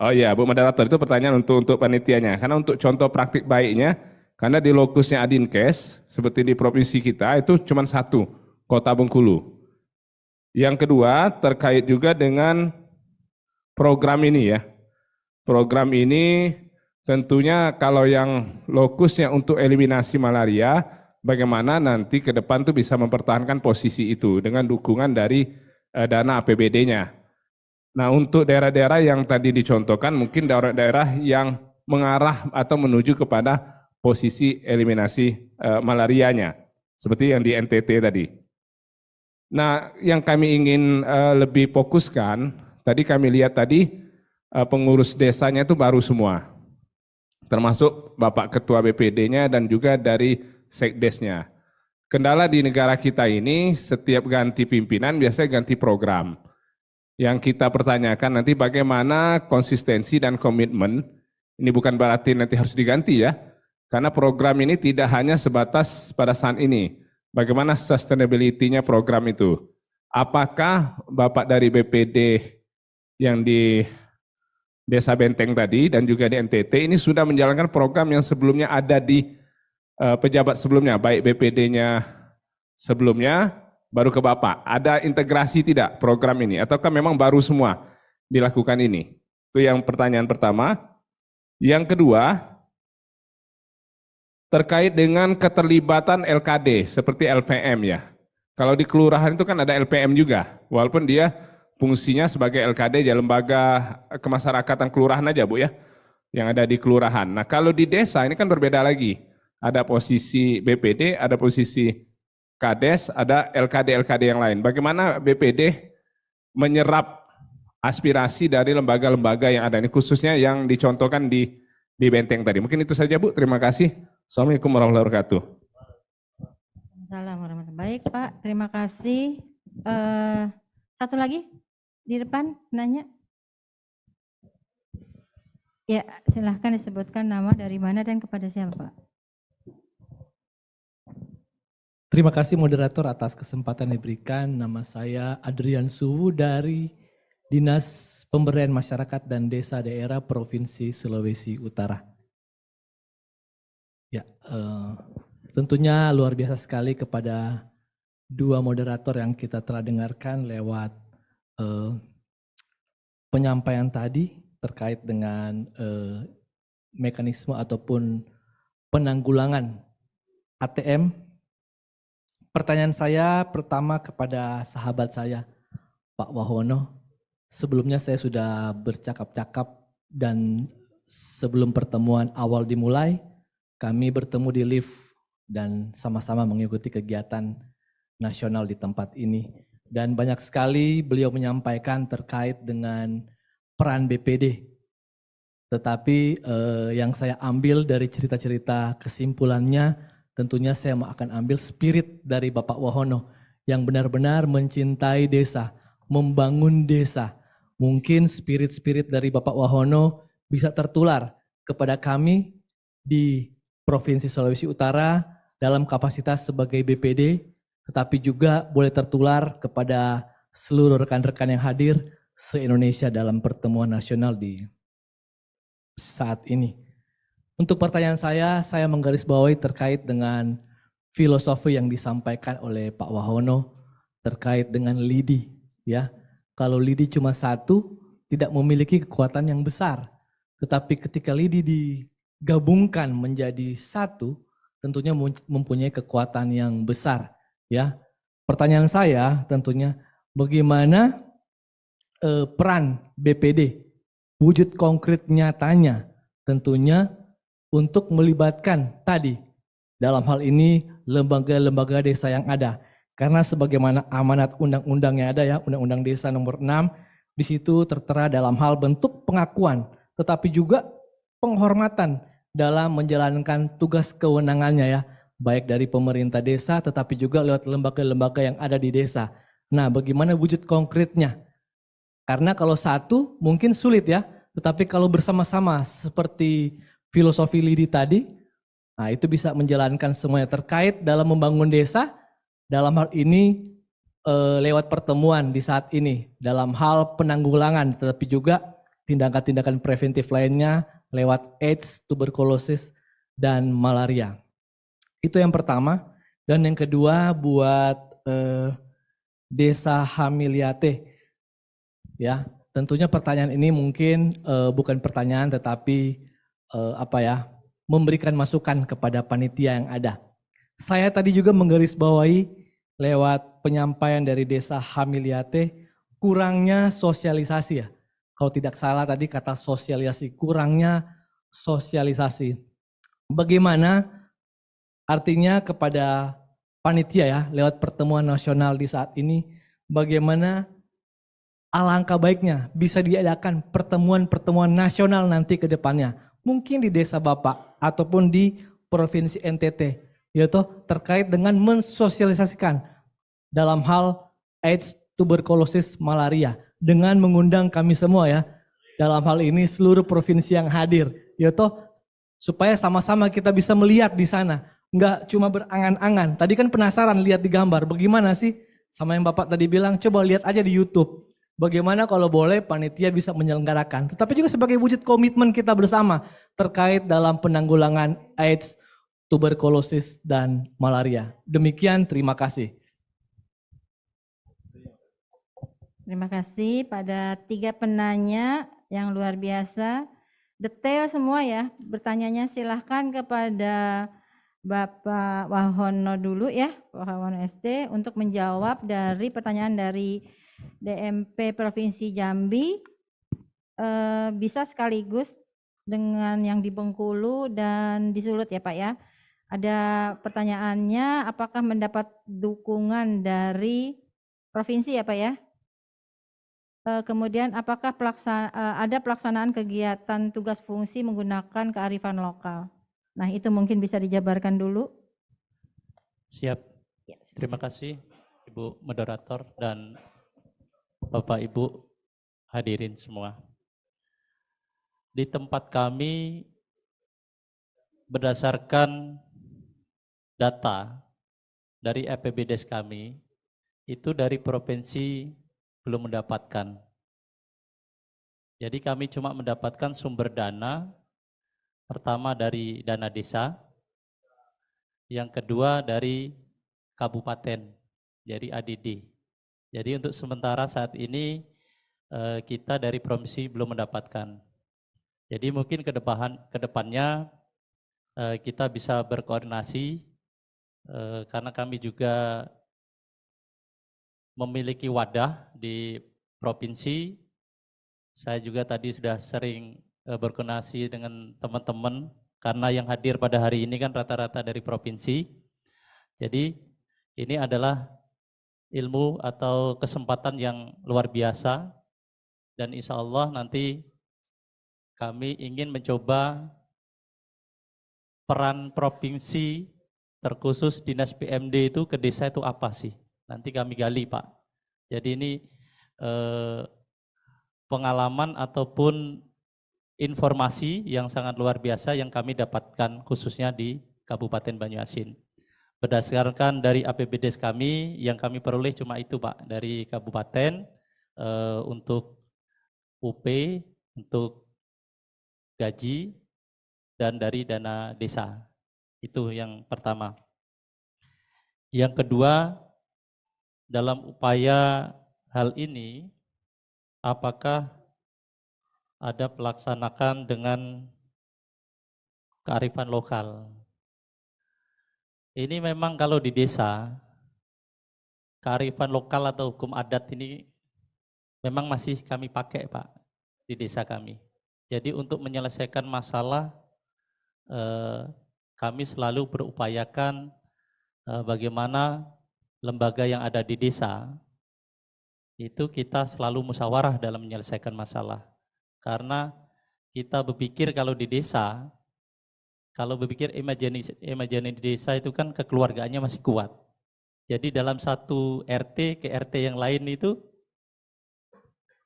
Oh iya Bu Moderator itu pertanyaan untuk panitianya. Karena untuk contoh praktik baiknya karena di lokusnya Adinkes, seperti di provinsi kita, itu cuma satu, Kota Bengkulu. Yang kedua, terkait juga dengan program ini ya. Program ini tentunya kalau yang lokusnya untuk eliminasi malaria, bagaimana nanti ke depan tuh bisa mempertahankan posisi itu dengan dukungan dari dana APBD-nya. Nah untuk daerah-daerah yang tadi dicontohkan, mungkin daerah-daerah yang mengarah atau menuju kepada posisi eliminasi malarianya, seperti yang di NTT tadi. Nah, yang kami ingin lebih fokuskan, tadi kami lihat tadi pengurus desanya itu baru semua, termasuk Bapak Ketua BPD-nya dan juga dari Sekdesnya. Kendala di negara kita ini, setiap ganti pimpinan biasanya ganti program. Yang kita pertanyakan nanti bagaimana konsistensi dan komitmen, ini bukan berarti nanti harus diganti ya, karena program ini tidak hanya sebatas pada saat ini. Bagaimana sustainability-nya program itu? Apakah Bapak dari BPD yang di Desa Benteng tadi dan juga di NTT ini sudah menjalankan program yang sebelumnya ada di pejabat sebelumnya, baik BPD-nya sebelumnya, baru ke Bapak. Ada integrasi tidak program ini? Ataukah memang baru semua dilakukan ini? Itu yang pertanyaan pertama. Yang kedua, terkait dengan keterlibatan LKD seperti LPM ya. Kalau di kelurahan itu kan ada LPM juga, walaupun dia fungsinya sebagai LKD ya lembaga kemasyarakatan kelurahan aja Bu ya, yang ada di kelurahan. Nah kalau di desa ini kan berbeda lagi, ada posisi BPD, ada posisi Kades, ada LKD-LKD yang lain. Bagaimana BPD menyerap aspirasi dari lembaga-lembaga yang ada ini, khususnya yang dicontohkan di Benteng tadi. Mungkin itu saja Bu, terima kasih. Assalamualaikum warahmatullahi wabarakatuh. Assalamualaikum warahmatullahi wabarakatuh. Baik Pak, terima kasih. Satu lagi di depan nanya. Ya, silahkan disebutkan nama dari mana dan kepada siapa Pak. Terima kasih moderator atas kesempatan diberikan. Nama saya Adrian Suwu dari Dinas Pemberdayaan Masyarakat dan Desa Daerah Provinsi Sulawesi Utara. Ya, tentunya luar biasa sekali kepada dua moderator yang kita telah dengarkan lewat penyampaian tadi terkait dengan mekanisme ataupun penanggulangan ATM. Pertanyaan saya pertama kepada sahabat saya, Pak Wahono. Sebelumnya saya sudah bercakap-cakap dan sebelum pertemuan awal dimulai, kami bertemu di lift dan sama-sama mengikuti kegiatan nasional di tempat ini. Dan banyak sekali beliau menyampaikan terkait dengan peran BPD. Tetapi yang saya ambil dari cerita-cerita kesimpulannya, tentunya saya akan ambil spirit dari Bapak Wahono yang benar-benar mencintai desa, membangun desa. Mungkin spirit-spirit dari Bapak Wahono bisa tertular kepada kami di Provinsi Sulawesi Utara dalam kapasitas sebagai BPD, tetapi juga boleh tertular kepada seluruh rekan-rekan yang hadir se-Indonesia dalam pertemuan nasional di saat ini. Untuk pertanyaan saya menggarisbawahi terkait dengan filosofi yang disampaikan oleh Pak Wahono terkait dengan lidi, ya. Kalau lidi cuma satu, tidak memiliki kekuatan yang besar. Tetapi ketika lidi digabungkan menjadi satu, tentunya mempunyai kekuatan yang besar, ya. Pertanyaan saya tentunya bagaimana peran BPD, wujud konkret nyatanya tentunya untuk melibatkan tadi dalam hal ini lembaga-lembaga desa yang ada. Karena sebagaimana amanat undang-undang yang ada ya, Undang-Undang Desa nomor 6, di situ tertera dalam hal bentuk pengakuan, tetapi juga penghormatan dalam menjalankan tugas kewenangannya ya, baik dari pemerintah desa tetapi juga lewat lembaga-lembaga yang ada di desa. Nah, bagaimana wujud konkretnya? Karena kalau satu mungkin sulit ya, tetapi kalau bersama-sama seperti filosofi Lidi tadi, nah itu bisa menjalankan semuanya terkait dalam membangun desa, dalam hal ini lewat pertemuan di saat ini, dalam hal penanggulangan, tetapi juga tindakan-tindakan preventif lainnya lewat AIDS, tuberkulosis, dan malaria. Itu yang pertama. Dan yang kedua buat Desa Hamiliate. Ya, tentunya pertanyaan ini mungkin bukan pertanyaan tetapi memberikan masukan kepada panitia yang ada. Saya tadi juga menggarisbawahi lewat penyampaian dari Desa Hamiliate kurangnya sosialisasi ya. Kalau tidak salah tadi kata sosialisasi, kurangnya sosialisasi. Bagaimana artinya kepada panitia ya lewat pertemuan nasional di saat ini, bagaimana alangkah baiknya bisa diadakan pertemuan-pertemuan nasional nanti ke depannya. Mungkin di desa Bapak ataupun di Provinsi NTT, yaitu terkait dengan mensosialisasikan dalam hal AIDS, tuberkulosis, malaria dengan mengundang kami semua ya. Dalam hal ini seluruh provinsi yang hadir, yaitu supaya sama-sama kita bisa melihat di sana, enggak cuma berangan-angan. Tadi kan penasaran lihat di gambar, bagaimana sih sama yang Bapak tadi bilang, coba lihat aja di YouTube. Bagaimana kalau boleh panitia bisa menyelenggarakan, tetapi juga sebagai wujud komitmen kita bersama terkait dalam penanggulangan AIDS, tuberkulosis, dan malaria. Demikian, terima kasih. Terima kasih pada 3 penanya yang luar biasa. Detail semua ya bertanyanya, silahkan kepada Bapak Wahono dulu ya, Pak Wahono SD untuk menjawab dari pertanyaan dari DMP Provinsi Jambi, bisa sekaligus dengan yang di Bengkulu dan di Sulut ya Pak ya. Ada pertanyaannya, apakah mendapat dukungan dari provinsi ya Pak ya? Kemudian apakah ada pelaksanaan kegiatan tugas fungsi menggunakan kearifan lokal? Nah itu mungkin bisa dijabarkan dulu. Siap. Terima kasih Ibu Moderator dan Bapak Ibu hadirin semua. Di tempat kami berdasarkan data dari APBDes kami itu dari provinsi belum mendapatkan. Jadi kami cuma mendapatkan sumber dana, pertama dari dana desa, yang kedua dari kabupaten, jadi ADD. Jadi untuk sementara saat ini kita dari provinsi belum mendapatkan. Jadi mungkin ke depannya kita bisa berkoordinasi karena kami juga memiliki wadah di provinsi. Saya juga tadi sudah sering berkoordinasi dengan teman-teman karena yang hadir pada hari ini kan rata-rata dari provinsi. Jadi ini adalah ilmu atau kesempatan yang luar biasa dan insya Allah nanti kami ingin mencoba peran provinsi terkhusus dinas PMD itu ke desa itu apa sih? Nanti kami gali Pak. Jadi ini pengalaman ataupun informasi yang sangat luar biasa yang kami dapatkan khususnya di Kabupaten Banyuasin. Berdasarkan dari APBDes kami, yang kami peroleh cuma itu Pak, dari Kabupaten untuk UP, untuk gaji, dan dari dana desa. Itu yang pertama. Yang kedua, dalam upaya hal ini, apakah ada pelaksanakan dengan kearifan lokal? Ini memang kalau di desa, kearifan lokal atau hukum adat ini memang masih kami pakai Pak, di desa kami. Jadi untuk menyelesaikan masalah, kami selalu berupayakan bagaimana lembaga yang ada di desa, itu kita selalu musyawarah dalam menyelesaikan masalah. Karena kita berpikir kalau di desa, kalau berpikir imajinasi di desa itu kan kekeluargaannya masih kuat. Jadi dalam satu RT ke RT yang lain itu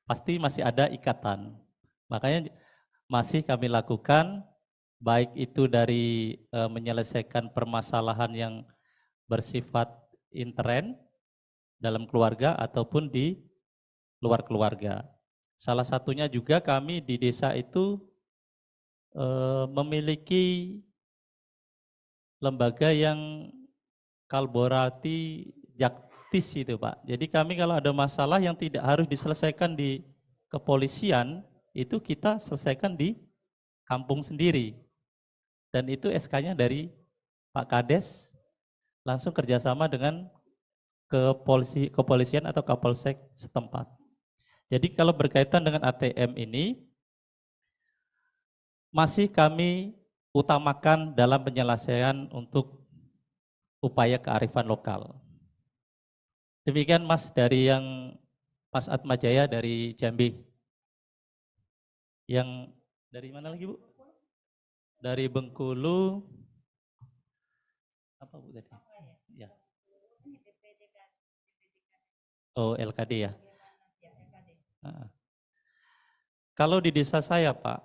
pasti masih ada ikatan. Makanya masih kami lakukan, baik itu dari menyelesaikan permasalahan yang bersifat intern dalam keluarga ataupun di luar keluarga. Salah satunya juga kami di desa itu memiliki lembaga yang kolaborasi jaktis itu Pak. Jadi kami kalau ada masalah yang tidak harus diselesaikan di kepolisian, itu kita selesaikan di kampung sendiri. Dan itu SK-nya dari Pak Kades, langsung kerjasama dengan kepolisian atau Kapolsek setempat. Jadi kalau berkaitan dengan ATM ini, masih kami utamakan dalam penyelesaian untuk upaya kearifan lokal. Demikian Mas dari yang Mas Atmajaya dari Jambi. Yang dari mana lagi Bu? Dari Bengkulu. Apa Bu tadi? Ya. Oh, LKD ya. Kalau di desa saya Pak,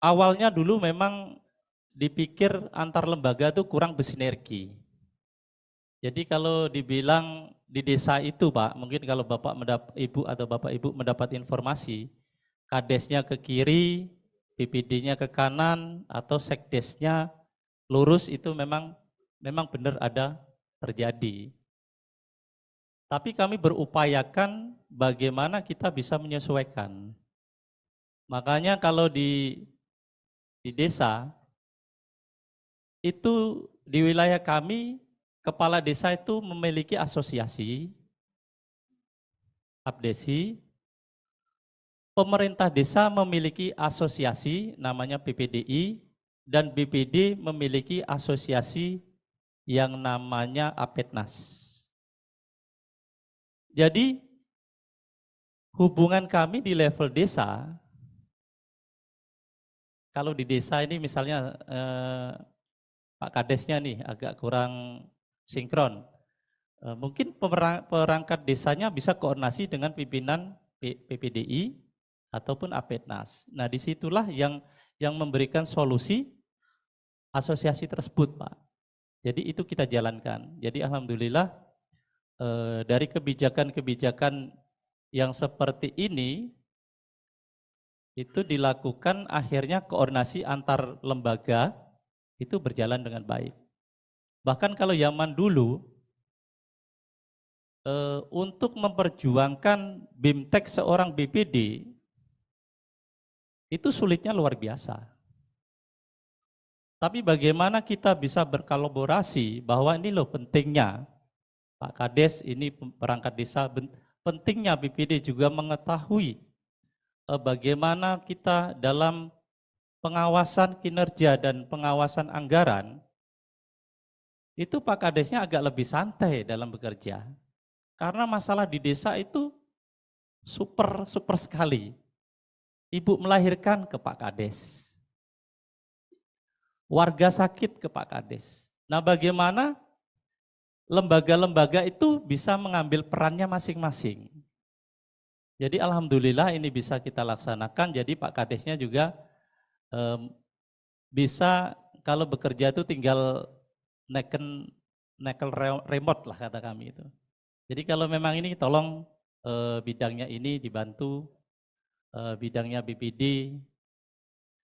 awalnya dulu memang dipikir antar lembaga itu kurang bersinergi. Jadi kalau dibilang di desa itu Pak, mungkin kalau Ibu atau Bapak Ibu mendapat informasi, Kadesnya ke kiri, PPD-nya ke kanan, atau Sekdesnya lurus, itu memang benar ada terjadi. Tapi kami berupayakan bagaimana kita bisa menyesuaikan. Makanya kalau di desa, itu di wilayah kami, kepala desa itu memiliki asosiasi, abdesi, pemerintah desa memiliki asosiasi namanya BPDI, dan BPD memiliki asosiasi yang namanya APETNAS. Jadi hubungan kami di level desa, kalau di desa ini misalnya Pak Kadesnya nih agak kurang sinkron, mungkin perangkat desanya bisa koordinasi dengan pimpinan PPDI ataupun APETNAS. Nah disitulah yang memberikan solusi asosiasi tersebut Pak. Jadi itu kita jalankan. Jadi alhamdulillah dari kebijakan-kebijakan yang seperti ini itu dilakukan, akhirnya koordinasi antar lembaga itu berjalan dengan baik. Bahkan kalau zaman dulu untuk memperjuangkan BIMTEK seorang BPD itu sulitnya luar biasa. Tapi bagaimana kita bisa berkolaborasi bahwa ini loh pentingnya Pak Kades, ini perangkat desa, pentingnya BPD juga mengetahui bagaimana kita dalam pengawasan kinerja dan pengawasan anggaran, itu Pak Kadesnya agak lebih santai dalam bekerja. Karena masalah di desa itu super sekali. Ibu melahirkan ke Pak Kades. Warga sakit ke Pak Kades. Nah bagaimana lembaga-lembaga itu bisa mengambil perannya masing-masing. Jadi alhamdulillah ini bisa kita laksanakan, jadi Pak Kadesnya juga bisa kalau bekerja itu tinggal nekel remote lah kata kami itu. Jadi kalau memang ini tolong bidangnya ini dibantu, bidangnya BPD.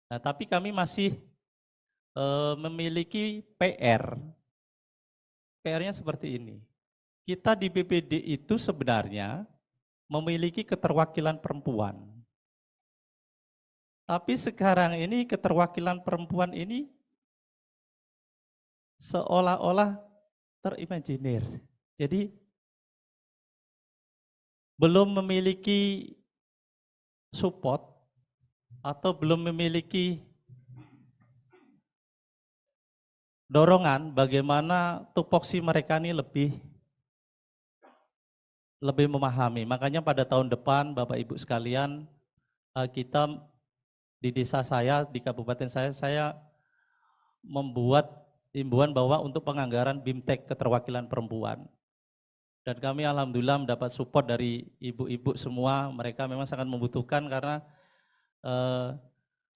Nah, tapi kami masih memiliki PR. PR-nya seperti ini. Kita di BPD itu sebenarnya memiliki keterwakilan perempuan. Tapi sekarang ini keterwakilan perempuan ini seolah-olah terimajinir. Jadi belum memiliki support atau belum memiliki dorongan bagaimana tupoksi mereka ini lebih memahami. Makanya pada tahun depan Bapak Ibu sekalian, kita di desa saya, di kabupaten saya membuat himbauan bahwa untuk penganggaran BIMTEK keterwakilan perempuan. Dan kami alhamdulillah mendapat support dari ibu-ibu semua, mereka memang sangat membutuhkan karena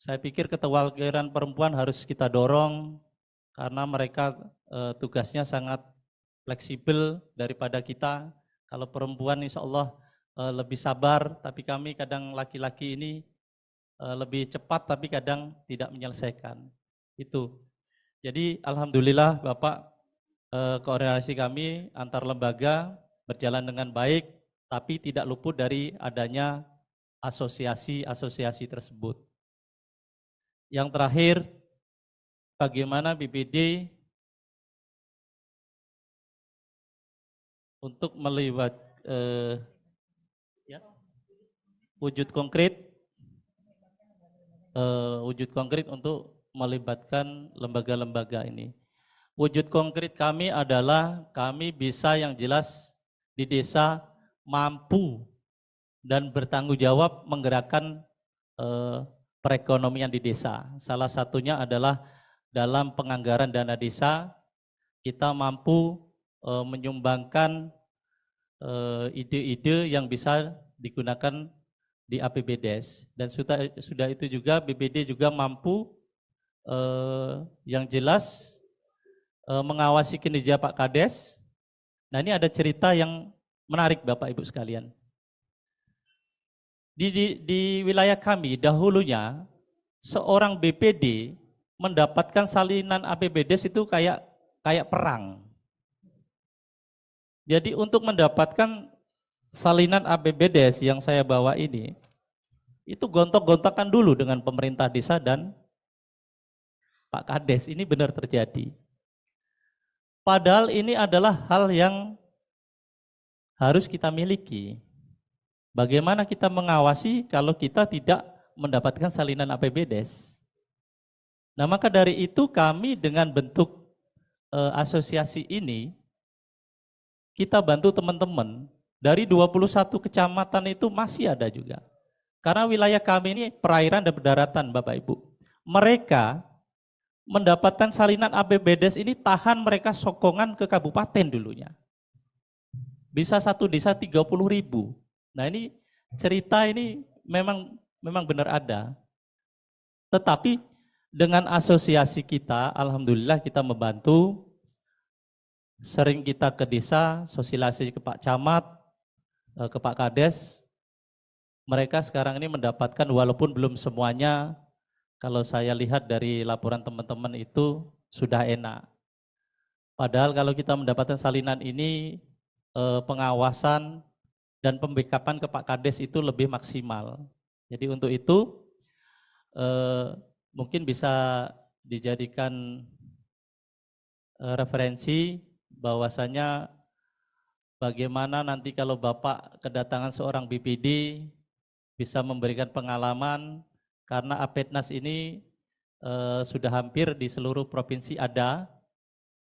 saya pikir keterwakilan perempuan harus kita dorong karena mereka tugasnya sangat fleksibel daripada kita. Kalau perempuan insya Allah lebih sabar, tapi kami kadang laki-laki ini lebih cepat tapi kadang tidak menyelesaikan. Itu. Jadi alhamdulillah Bapak, koordinasi kami antar lembaga berjalan dengan baik, tapi tidak luput dari adanya asosiasi-asosiasi tersebut. Yang terakhir, bagaimana BPD untuk melibat wujud konkret untuk melibatkan lembaga-lembaga ini. Wujud konkret kami adalah kami bisa yang jelas di desa mampu dan bertanggung jawab menggerakkan perekonomian di desa. Salah satunya adalah dalam penganggaran dana desa kita mampu menyumbangkan ide-ide yang bisa digunakan di APBDes, dan sudah itu juga BPD juga mampu yang jelas mengawasi kinerja Pak Kades. Nah, ini ada cerita yang menarik Bapak Ibu sekalian. Di wilayah kami dahulunya seorang BPD mendapatkan salinan APBDes itu kayak perang. Jadi untuk mendapatkan salinan APBDes yang saya bawa ini, itu gontok-gontokan dulu dengan pemerintah desa dan Pak Kades. Ini benar terjadi. Padahal ini adalah hal yang harus kita miliki. Bagaimana kita mengawasi kalau kita tidak mendapatkan salinan APBDes? Nah, maka dari itu kami dengan bentuk asosiasi ini, kita bantu teman-teman dari 21 kecamatan itu masih ada juga. Karena wilayah kami ini perairan dan daratan Bapak Ibu. Mereka mendapatkan salinan APBDes ini tahan mereka sokongan ke kabupaten dulunya. Bisa satu desa 30.000. Nah, ini cerita ini memang benar ada. Tetapi dengan asosiasi kita, alhamdulillah kita membantu. Sering kita ke desa, sosialisasi ke Pak Camat, ke Pak Kades. Mereka sekarang ini mendapatkan walaupun belum semuanya, kalau saya lihat dari laporan teman-teman itu sudah enak. Padahal kalau kita mendapatkan salinan ini, pengawasan dan pembackupan ke Pak Kades itu lebih maksimal. Jadi untuk itu mungkin bisa dijadikan referensi bahwasanya bagaimana nanti kalau Bapak kedatangan seorang BPD bisa memberikan pengalaman, karena APEDNAS ini sudah hampir di seluruh provinsi ada,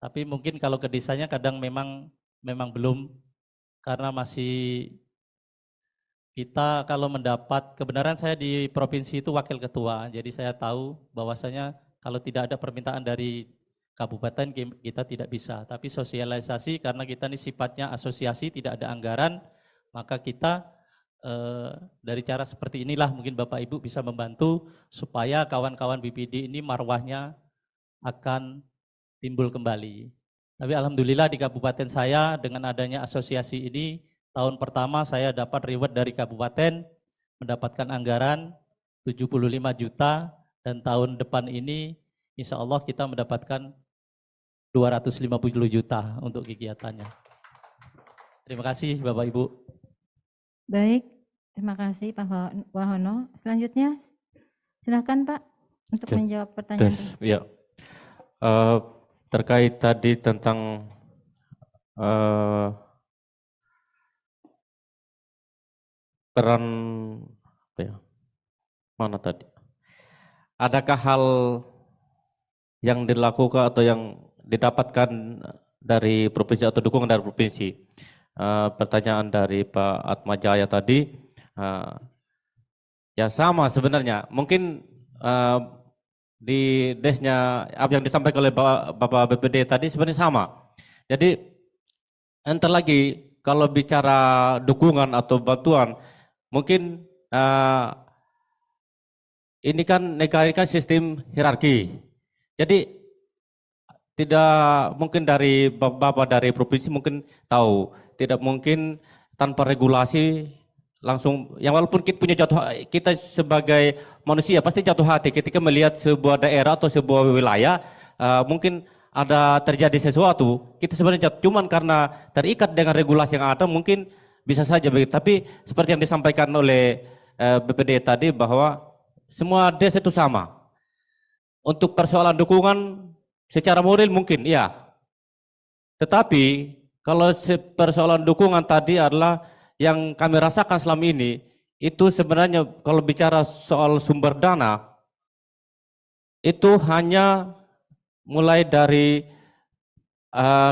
tapi mungkin kalau ke desanya kadang memang belum, karena masih kita kalau mendapat kebenaran, saya di provinsi itu wakil ketua, jadi saya tahu bahwasanya kalau tidak ada permintaan dari kabupaten kita tidak bisa, tapi sosialisasi karena kita ini sifatnya asosiasi, tidak ada anggaran, maka kita dari cara seperti inilah mungkin Bapak Ibu bisa membantu supaya kawan-kawan BPD ini marwahnya akan timbul kembali. Tapi alhamdulillah di kabupaten saya dengan adanya asosiasi ini, tahun pertama saya dapat reward dari kabupaten, mendapatkan anggaran 75 juta, dan tahun depan ini insya Allah kita mendapatkan 250 juta untuk kegiatannya. Terima kasih Bapak Ibu. Baik, terima kasih Pak Wahono. Selanjutnya silakan Pak untuk menjawab pertanyaan. Ya, terkait tadi tentang peran mana tadi? Adakah hal yang dilakukan atau yang didapatkan dari provinsi atau dukungan dari provinsi? Pertanyaan dari Pak Atmajaya tadi, ya sama sebenarnya. Mungkin di desnya apa yang disampaikan oleh Bapak BPD tadi sebenarnya sama. Jadi entar lagi kalau bicara dukungan atau bantuan, mungkin ini kan negara kan sistem hierarki. Jadi tidak mungkin dari Bapak dari provinsi mungkin tahu, tidak mungkin tanpa regulasi langsung, yang walaupun kita sebagai manusia pasti jatuh hati ketika melihat sebuah daerah atau sebuah wilayah mungkin ada terjadi sesuatu, kita sebenarnya cuman karena terikat dengan regulasi yang ada mungkin bisa saja begitu. Tapi seperti yang disampaikan oleh BPD tadi bahwa semua desa itu sama. Untuk persoalan dukungan secara moral mungkin iya, tetapi kalau persoalan dukungan tadi adalah yang kami rasakan selama ini, itu sebenarnya kalau bicara soal sumber dana, itu hanya mulai dari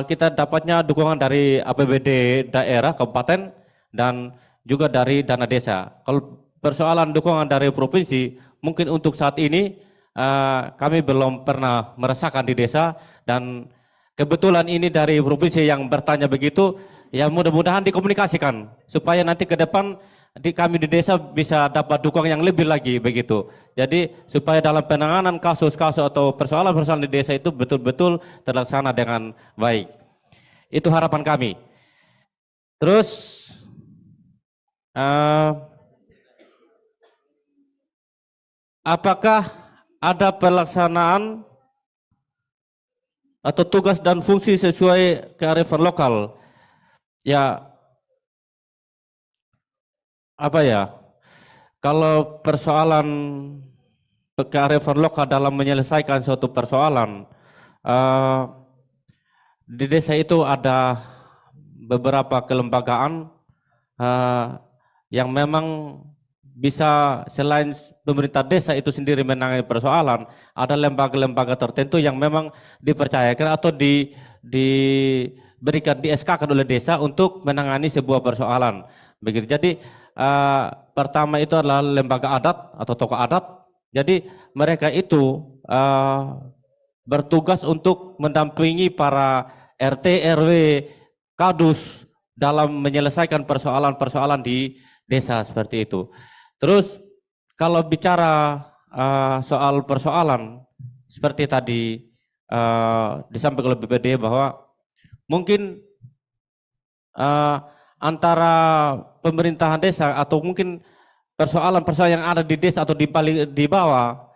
kita dapatnya dukungan dari APBD daerah, kabupaten, dan juga dari dana desa. Kalau persoalan dukungan dari provinsi, mungkin untuk saat ini kami belum pernah merasakan di desa, dan kebetulan ini dari provinsi yang bertanya begitu, ya mudah-mudahan dikomunikasikan supaya nanti ke depan kami di desa bisa dapat dukungan yang lebih lagi begitu. Jadi supaya dalam penanganan kasus-kasus atau persoalan-persoalan di desa itu betul-betul terlaksana dengan baik. Itu harapan kami. Terus apakah ada pelaksanaan atau tugas dan fungsi sesuai kearifan lokal? Ya, apa ya, kalau persoalan kearifan lokal dalam menyelesaikan suatu persoalan, di desa itu ada beberapa kelembagaan yang memang bisa selain pemerintah desa itu sendiri menangani persoalan, ada lembaga-lembaga tertentu yang memang dipercayakan atau diberikan di SK-kan oleh desa untuk menangani sebuah persoalan. Begitu. Jadi pertama itu adalah lembaga adat atau tokoh adat. Jadi mereka itu bertugas untuk mendampingi para RT, RW, kadus dalam menyelesaikan persoalan-persoalan di desa seperti itu. Terus kalau bicara soal persoalan seperti tadi disampaikan oleh BPD bahwa mungkin antara pemerintahan desa atau mungkin persoalan-persoalan yang ada di desa atau di bawah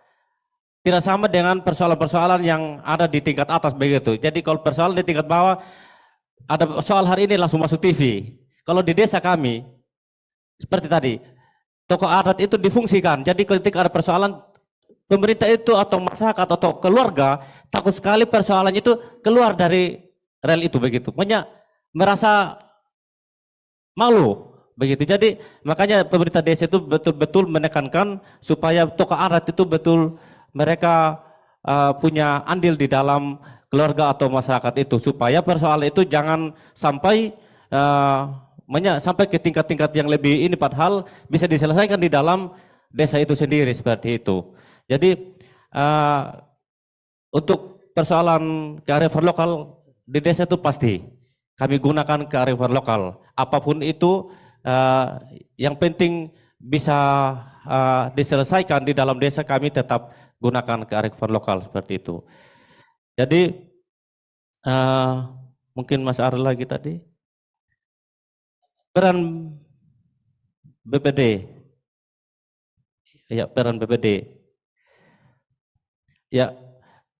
tidak sama dengan persoalan-persoalan yang ada di tingkat atas begitu. Jadi kalau persoalan di tingkat bawah ada soal hari ini langsung masuk TV. Kalau di desa kami seperti tadi, tokoh adat itu difungsikan. Jadi ketika ada persoalan, pemerintah itu atau masyarakat atau keluarga takut sekali persoalan itu keluar dari rel itu begitu. Makanya merasa malu begitu. Jadi makanya pemerintah desa itu betul-betul menekankan supaya tokoh adat itu betul mereka punya andil di dalam keluarga atau masyarakat itu, supaya persoalan itu jangan sampai sampai ke tingkat-tingkat yang lebih ini, padahal bisa diselesaikan di dalam desa itu sendiri seperti itu. Jadi untuk persoalan kearifan lokal di desa itu pasti kami gunakan kearifan lokal. Apapun itu yang penting bisa diselesaikan di dalam desa, kami tetap gunakan kearifan lokal seperti itu. Jadi mungkin Mas Arul lagi tadi, peran BPD, ya peran BPD, ya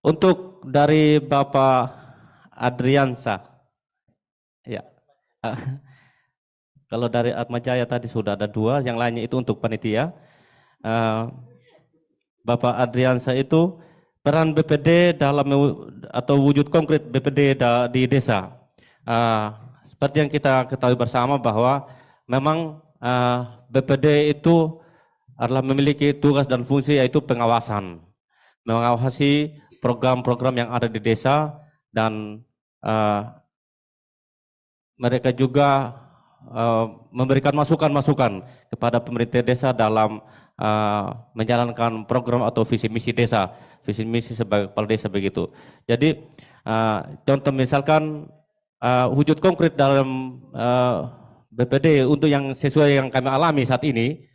untuk dari Bapak Adriansa, ya kalau dari Atmajaya tadi sudah ada 2, yang lainnya itu untuk panitia. Bapak Adriansa itu peran BPD dalam atau wujud konkret BPD di desa. Seperti yang kita ketahui bersama bahwa memang BPD itu adalah memiliki tugas dan fungsi yaitu pengawasan, mengawasi program-program yang ada di desa, dan mereka juga memberikan masukan-masukan kepada pemerintah desa dalam menjalankan program atau visi misi desa, visi misi sebagai kepala desa begitu. Jadi contoh misalkan wujud konkret dalam BPD untuk yang sesuai yang kami alami saat ini,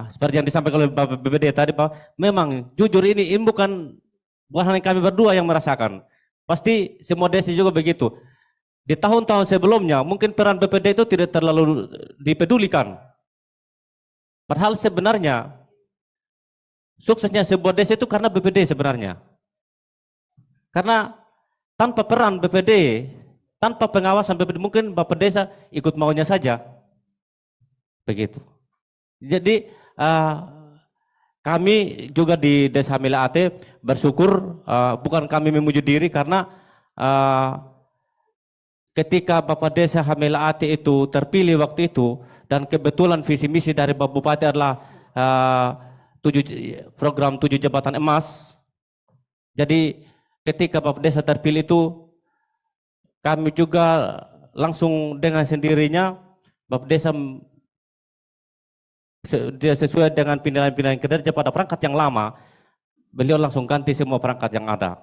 seperti yang disampaikan oleh Bapak BPD tadi, bahwa memang jujur ini bukan hanya kami berdua yang merasakan, pasti semua desa juga begitu. Di tahun-tahun sebelumnya mungkin peran BPD itu tidak terlalu dipedulikan. Padahal sebenarnya suksesnya sebuah desa itu karena BPD sebenarnya. Karena tanpa peran BPD, tanpa pengawasan BPD, mungkin Bapak Desa ikut maunya saja. Begitu. Jadi kami juga di Desa Hamila Ate bersyukur, bukan kami memuji diri, karena ketika Bapak Desa Hamila Ate itu terpilih waktu itu, dan kebetulan visi misi dari Bapak Bupati adalah program 7 jabatan emas. Jadi ketika Bapak Desa terpilih itu, kami juga langsung dengan sendirinya Bapak Desa sesuai dengan pimpinan-pimpinan kinerja pada perangkat yang lama, beliau langsung ganti semua perangkat yang ada.